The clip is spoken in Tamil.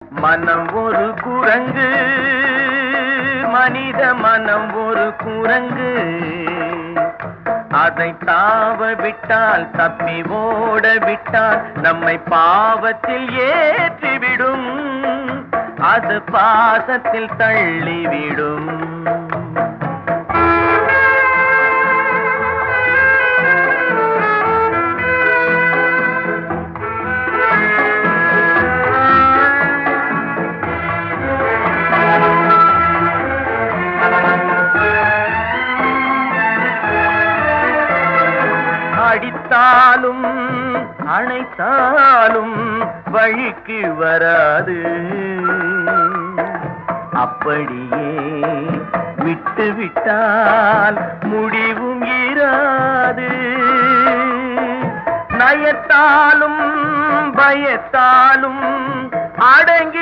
மனம் ஒரு குரங்கு, மனித மனம் ஒரு குரங்கு. அதை தாவ விட்டால், தப்பி ஓட விட்டால், நம்மை பாவத்தில் ஏற்றிவிடும். அது பாசத்தில் தள்ளிவிடும். அடித்தாலும் அணைத்தாலும் வழிக்கு வராது. அப்படியே விட்டு விட்டால் முடிவும் இராது. நயத்தாலும் பயத்தாலும் அடங்கி